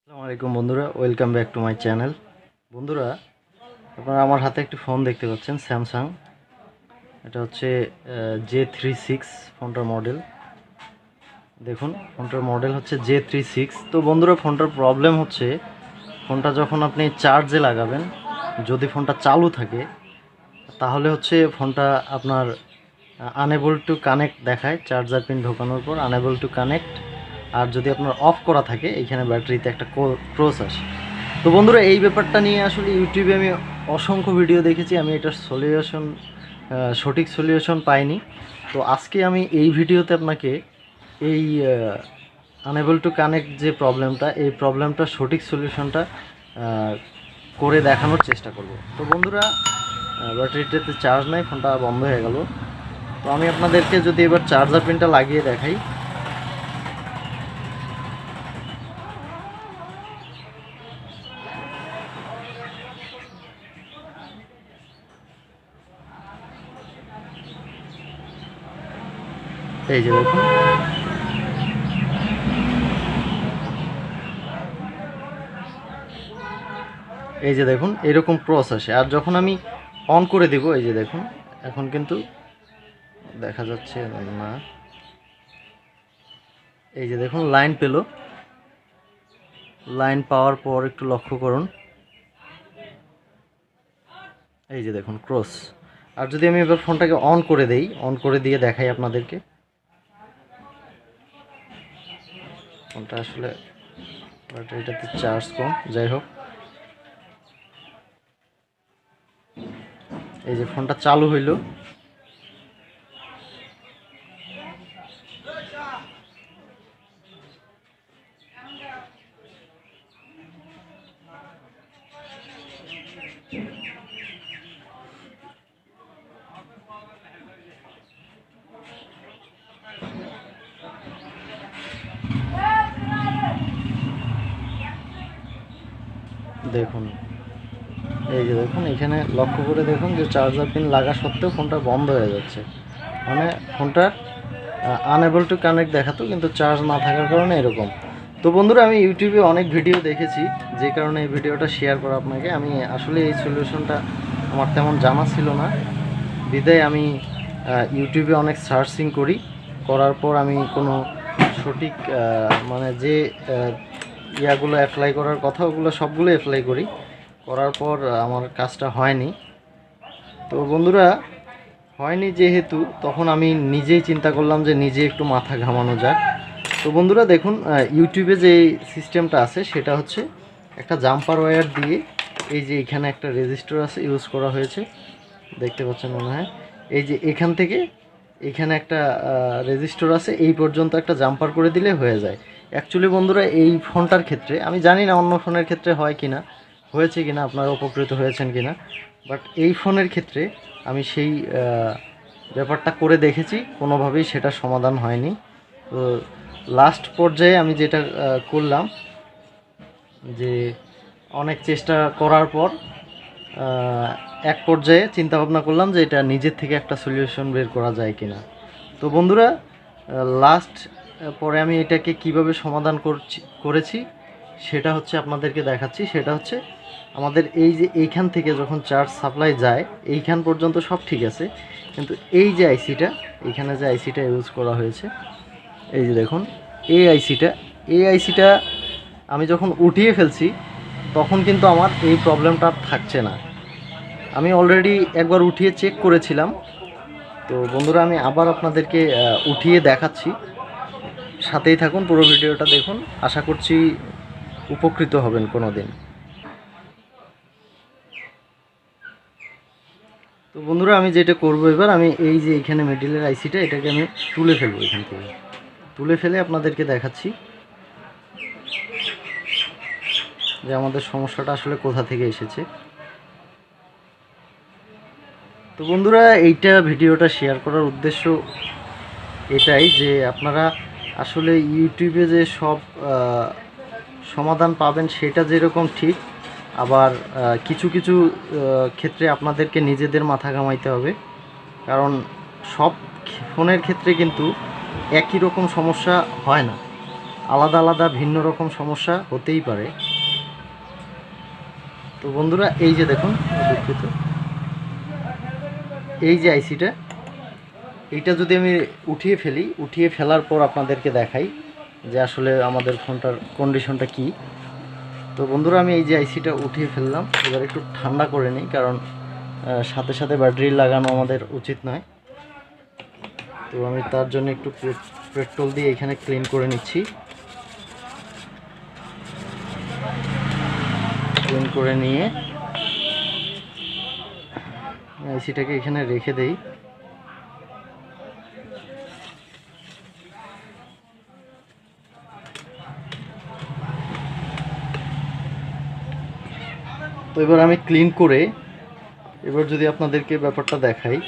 আসসালামু আলাইকুম বন্ধুরা, welcome back to my channel. বন্ধুরা, আপনারা আমার হাতে একটি ফোন দেখতে পাচ্ছেন, স্যামসাং। এটা হচ্ছে J36 ফোনটার মডেল। দেখুন, ফোনটার মডেল হচ্ছে J36। তো বন্ধুরা, ফোনটার প্রবলেম হচ্ছে, ফোনটা যখন আপনি চার্জে লাগাবেন, যদি ফোনটা চালু থাকে তাহলে হচ্ছে ফোনটা আপনার আনএবল টু কানেক্ট দেখায়। চার্জার পিন ঢোকানোর পর আনএবল টু কানেক্ট। আর যদি আপনার অফ করা থাকে, এইখানে ব্যাটারিতে একটা ক্রস আসে। তো বন্ধুরা, এই ব্যাপারটা নিয়ে আসলে ইউটিউবে আমি অসংখ্য ভিডিও দেখেছি, আমি এটার সঠিক সলিউশন পাইনি। তো আজকে আমি এই ভিডিওতে আপনাকে এই আনএবল টু কানেক্ট যে প্রবলেমটা, এই প্রবলেমটার সঠিক সলিউশনটা করে দেখানোর চেষ্টা করব। তো বন্ধুরা, ব্যাটারিটাতে চার্জ নাই, ফোনটা বন্ধ হয়ে গেল। তো আমি আপনাদেরকে যদি এবার চার্জার পিনটা লাগিয়ে দেখাই। এই যে দেখুন, এই যে দেখুন, এরকম ক্রস আসে। আর যখন আমি অন করে দিব, এই যে দেখুন, এখন কিন্তু দেখা যাচ্ছে না। এই যে দেখুন, লাইন পেল। লাইন পাওয়ার পর একটু লক্ষ্য করুন, এই যে দেখুন ক্রস। আর যদি আমি এবার ফোনটাকে অন করে দেই, অন করে দিয়ে দেখাই আপনাদেরকে, ফোনটা আসলে ব্যাটারিটাতে চার্জ কম, যাই হোক। এই যে ফোনটা চালু হইল। দেখুন, এই যে দেখুন, এখানে লক্ষ্য করে দেখুন যে চার্জার পিন লাগা সত্ত্বেও ফোনটা বন্ধ হয়ে যাচ্ছে। মানে ফোনটার আনএবল টু কানেক্ট দেখাতো, কিন্তু চার্জ না থাকার কারণে এরকম। তো বন্ধুরা, আমি ইউটিউবে অনেক ভিডিও দেখেছি, যে কারণে এই ভিডিওটা শেয়ার করা আপনাকে। আমি আসলে এই সলিউশনটা আমার তেমন জানা ছিল না, বিদায় আমি ইউটিউবে অনেক সার্চিং করি। করার পর আমি কোনো সঠিক মানে যে ইয়াগুলো অ্যাপ্লাই করার কথা, ওগুলো সবগুলো অ্যাপ্লাই করি। করার পর আমার কাজটা হয়নি। তো বন্ধুরা, হয়নি যেহেতু, তখন আমি নিজেই চিন্তা করলাম যে নিজে একটু মাথা ঘামানো যাক। তো বন্ধুরা দেখুন, ইউটিউবে যে সিস্টেমটা আছে সেটা হচ্ছে একটা জাম্পার ওয়্যার দিয়ে, এই যে এখানে একটা রেজিস্টার আছে, ইউজ করা হয়েছে, দেখতে পাচ্ছেন মনে হয়। এই যে এখান থেকে এখানে একটা রেজিস্টার আছে, এই পর্যন্ত একটা জাম্পার করে দিলে হয়ে যায়। অ্যাকচুয়ালি বন্ধুরা, এই ফোনটার ক্ষেত্রে আমি জানি না অন্য ফোনের ক্ষেত্রে হয় কিনা, হয়েছে কিনা, আপনারা উপকৃত হয়েছেন কিনা, বাট এই ফোনের ক্ষেত্রে আমি সেই ব্যাপারটা করে দেখেছি, কোনোভাবেই সেটা সমাধান হয়নি। তো লাস্ট পর্যায়ে আমি যেটা করলাম, যে অনেক চেষ্টা করার পর এক পর্যায়ে চিন্তা ভাবনা করলাম যে এটা নিজের থেকে একটা সলিউশন বের করা যায় কিনা। তো বন্ধুরা, লাস্ট পরে আমি এটাকে কিভাবে সমাধান করেছি সেটা হচ্ছে আপনাদেরকে দেখাচ্ছি। সেটা হচ্ছে, আমাদের এই যে এইখান থেকে যখন চার্জ সাপ্লাই যায়, এইখান পর্যন্ত সব ঠিক আছে, কিন্তু এই যে আইসিটা, এইখানে যে আইসিটা ইউজ করা হয়েছে, এই যে দেখুন, এই আইসিটা আমি যখন উঠিয়ে ফেলছি, তখন কিন্তু আমার এই প্রবলেমটা থাকছে না। আমি অলরেডি একবার উঠিয়ে চেক করেছিলাম। তো বন্ধুরা, আমি আবার আপনাদেরকে উঠিয়ে দেখাচ্ছি, সাথেই থাকুন, পুরো ভিডিওটা দেখুন, আশা করছি উপকৃত হবেন কোনো দিন। তো বন্ধুরা, আমি যেটা করব এবার, আমি এই যে এখানে মিডিলের আইসিটা, এটাকে আমি তুলে ফেলবো। এখান থেকে তুলে ফেলে আপনাদেরকে দেখাচ্ছি যে আমাদের সমস্যাটা আসলে কোথা থেকে এসেছে। তো বন্ধুরা, এইটা ভিডিওটা শেয়ার করার উদ্দেশ্য এটাই যে আপনারা আসলে ইউটিউবে যে সব সমাধান পাবেন সেটা যেরকম ঠিক, আবার কিছু কিছু ক্ষেত্রে আপনাদেরকে নিজেদের মাথা ঘামাইতে হবে। কারণ সব ফোনের ক্ষেত্রে কিন্তু একই রকম সমস্যা হয় না। আলাদা আলাদা ভিন্ন রকম সমস্যা হতেই পারে। তো বন্ধুরা এই যে দেখুন, দুঃখিত, এই যে আইসিটা, এইটা যদি আমি উঠিয়ে ফেলি, উঠিয়ে ফেলার পর আপনাদেরকে দেখাই যে আসলে আমাদের ফোনটার কন্ডিশনটা কি। তো বন্ধুরা আমি এই যে আইসিটা উঠিয়ে ফেললাম, এবার একটু ঠান্ডা করে নিই, কারণ সাথে সাথে ব্যাটারি লাগানো আমাদের উচিত নয়। তো আমি তার জন্য একটু পেট্রোল দিয়ে এখানে ক্লিন করে নিচ্ছি। ক্লিন করে নিয়ে আইসিটাকে এখানে রেখে দেই। তো এবার আমি ক্লিন করে এবার যদি আপনাদেরকে ব্যাপারটা দেখাই,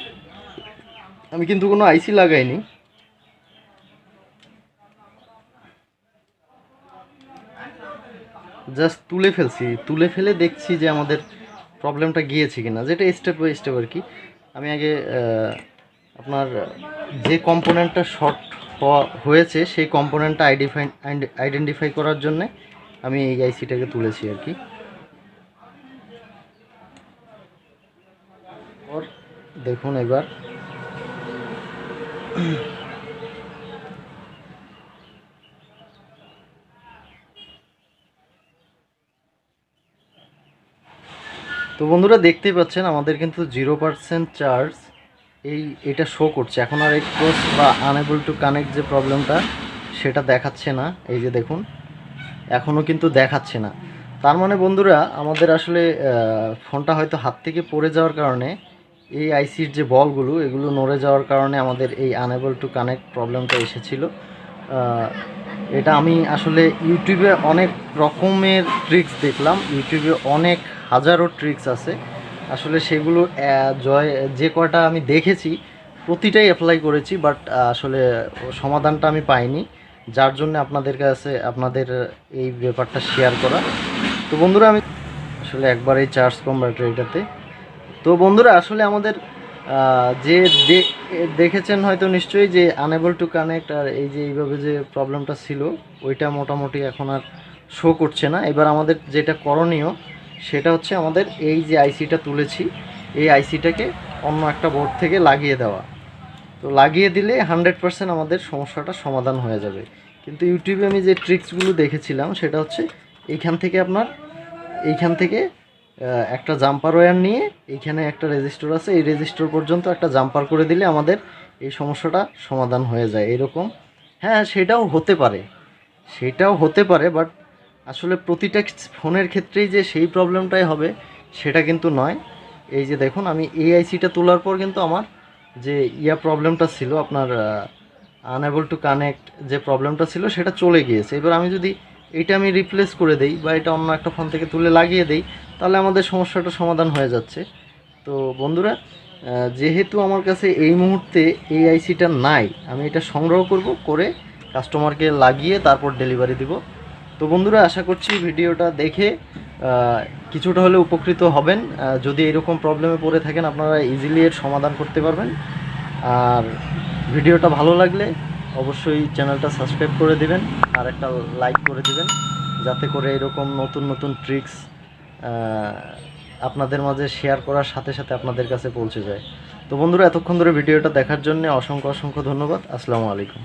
আমি কিন্তু কোনো আইসি লাগাইনি, জাস্ট তুলে ফেলছি। তুলে ফেলে দেখছি যে আমাদের প্রবলেমটা গিয়েছে কিনা, যেটা স্টেপ বাই স্টেপ আর কি। আমি আগে আপনার যে কম্পোনেন্টটা শর্ট হয়েছে সেই কম্পোনেন্টটা আইডেন্টিফাই করার জন্যে আমি এই আইসিটাকে তুলেছি আর কি। দেখুন এবার তো বন্ধুরা দেখতেই পাচ্ছেন আমাদের কিন্তু 0% চার্জ এটা শো করছে। এখন আর ক্রস বা আনএবল টু কানেক্ট যে প্রবলেমটা সেটা দেখাচ্ছে না। এই যে দেখুন এখনও কিন্তু দেখাচ্ছে না। তার মানে বন্ধুরা আমাদের আসলে ফোনটা হয়তো হাত থেকে পড়ে যাওয়ার কারণে এই আইসির যে বলগুলো এগুলো নড়ে যাওয়ার কারণে আমাদের এই আনএবল টু কানেক্ট প্রবলেমটা এসেছিল। এটা আমি আসলে ইউটিউবে অনেক রকমের ট্রিক্স দেখলাম, ইউটিউবে অনেক হাজারো ট্রিক্স আছে। আসলে সেগুলো যে কয়টা আমি দেখেছি প্রতিটাই অ্যাপ্লাই করেছি, বাট আসলে সমাধানটা আমি পাইনি, যার জন্য আপনাদের কাছে আপনাদের এই ব্যাপারটা শেয়ার করা। তো বন্ধুরা আমি আসলে একবারেই চার্জ কম ব্যাটারিটাতে। তো বন্ধুরা আসলে আমাদের যে দেখেছেন হয়তো নিশ্চয়ই যে আনএবল টু কানেক্ট আর এই যে এইভাবে যে প্রবলেমটা ছিল ওইটা মোটামুটি এখন আর শো করছে না। এবার আমাদের যেটা করণীয় সেটা হচ্ছে আমাদের এই যে আইসিটা তুলেছি এই আইসিটাকে অন্য একটা বোর্ড থেকে লাগিয়ে দেওয়া। তো লাগিয়ে দিলে 100% আমাদের সমস্যাটা সমাধান হয়ে যাবে। কিন্তু ইউটিউবে আমি যে ট্রিক্সগুলো দেখেছিলাম সেটা হচ্ছে এইখান থেকে একটা জাম্পার ওয়্যার নিয়ে এইখানে একটা রেজিস্টর আছে, এই রেজিস্টর পর্যন্ত একটা জাম্পার করে দিলে আমাদের এই সমস্যাটা সমাধান হয়ে যায় এরকম। হ্যাঁ সেটাও হতে পারে, বাট আসলে প্রতিটা ফোনের ক্ষেত্রেই যে সেই প্রবলেমটাই হবে সেটা কিন্তু নয়। এই যে দেখুন আমি এই আইসিটা তোলার পর কিন্তু আমার যে প্রবলেমটা ছিল আপনার আনএবল টু কানেক্ট যে প্রবলেমটা ছিল সেটা চলে গিয়েছে। এবার আমি যদি এটা আমি রিপ্লেস করে দেই বা এটা অন্য একটা ফোন থেকে তুলে লাগিয়ে দেই তাহলে আমাদের সমস্যাটা সমাধান হয়ে যাচ্ছে। তো বন্ধুরা যেহেতু আমার কাছে এই মুহূর্তে এই আইসিটা নাই, আমি এটা সংগ্রহ করে কাস্টমারকে লাগিয়ে তারপর ডেলিভারি দিব। তো বন্ধুরা আশা করছি ভিডিওটা দেখে কিছুটা হলে উপকৃত হবেন। যদি এরকম প্রবলেমে পড়ে থাকেন আপনারা ইজিলি এর সমাধান করতে পারবেন। আর ভিডিওটা ভালো লাগলে অবশ্যই চ্যানেলটা সাবস্ক্রাইব করে দিবেন আর একটা লাইক করে দিবেন, যাতে করে এরকম নতুন নতুন ট্রিক্স আপনাদের মাঝে শেয়ার করার সাথে সাথে আপনাদের কাছে পৌঁছে যায়। তো বন্ধুরা এতক্ষণ ধরে ভিডিওটা দেখার জন্য অসংখ্য ধন্যবাদ। আসসালামু আলাইকুম।